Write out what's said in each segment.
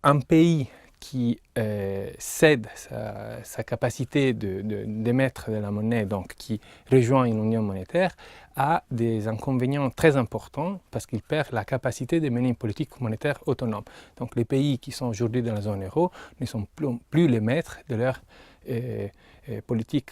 un pays qui cède sa capacité d'émettre de la monnaie, donc qui rejoint une union monétaire, a des inconvénients très importants parce qu'il perd la capacité de mener une politique monétaire autonome. Donc les pays qui sont aujourd'hui dans la zone euro ne sont plus les maîtres de leur politique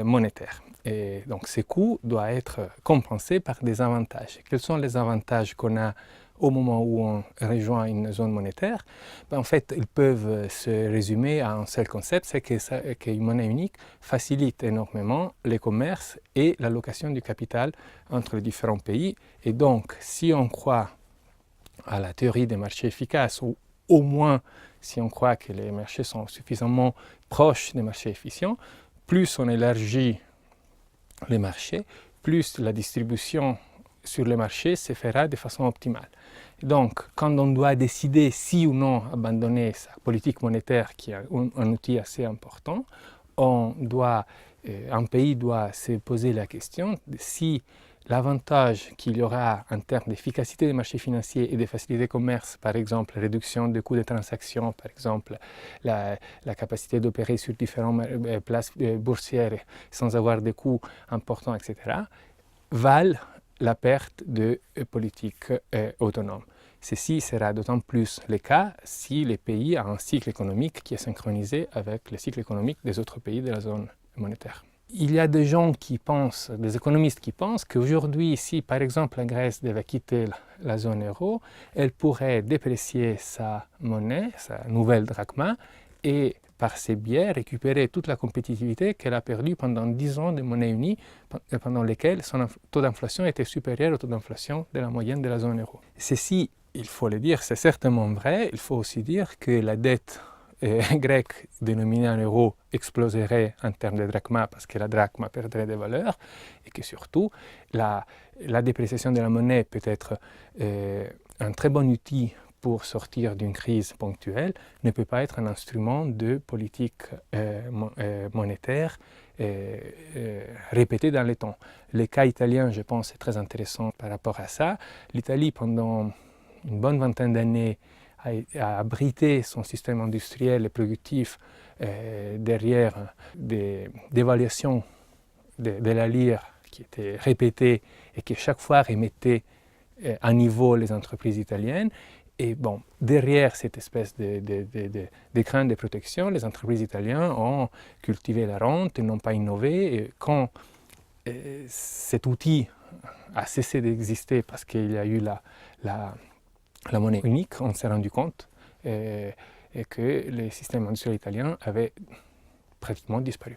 monétaire. Et donc ces coûts doivent être compensés par des avantages. Quels sont les avantages qu'on a au moment où on rejoint une zone monétaire? En fait, ils peuvent se résumer à un seul concept, c'est qu'une monnaie unique facilite énormément les commerces et l'allocation du capital entre les différents pays. Et donc, si on croit à la théorie des marchés efficaces, ou au moins si on croit que les marchés sont suffisamment proches des marchés efficients, plus on élargit les marchés, plus la distribution sur les marchés se fera de façon optimale. Donc, quand on doit décider si ou non abandonner sa politique monétaire, qui est un outil assez important, un pays doit se poser la question de si l'avantage qu'il y aura en termes d'efficacité des marchés financiers et de facilité de commerce, par exemple réduction des coûts de transaction, par exemple la capacité d'opérer sur différentes places boursières sans avoir des coûts importants, etc., valent la perte de politique autonome. Ceci sera d'autant plus le cas si le pays a un cycle économique qui est synchronisé avec le cycle économique des autres pays de la zone monétaire. Il y a des gens qui pensent, des économistes qui pensent qu'aujourd'hui, si par exemple la Grèce devait quitter la zone euro, elle pourrait déprécier sa monnaie, sa nouvelle drachma, et par ces biais récupérer toute la compétitivité qu'elle a perdue pendant 10 ans de monnaie unie, pendant lesquels son taux d'inflation était supérieur au taux d'inflation de la moyenne de la zone euro. Ceci, il faut le dire, c'est certainement vrai. Il faut aussi dire que la dette grecque dénominée en euros exploserait en termes de drachma parce que la drachma perdrait de valeur et que surtout la dépréciation de la monnaie peut être un très bon outil pour sortir d'une crise ponctuelle, ne peut pas être un instrument de politique monétaire répété dans le temps. Le cas italien, je pense, est très intéressant par rapport à ça. L'Italie, pendant une bonne vingtaine d'années, a abrité son système industriel et productif derrière des dévaluations de la lire qui étaient répétées et qui chaque fois remettaient à niveau les entreprises italiennes. Et bon, derrière cette espèce de crainte de protection, les entreprises italiennes ont cultivé la rente et n'ont pas innové. Et quand cet outil a cessé d'exister parce qu'il y a eu la monnaie unique, on s'est rendu compte et que le système industriel italien avait pratiquement disparu.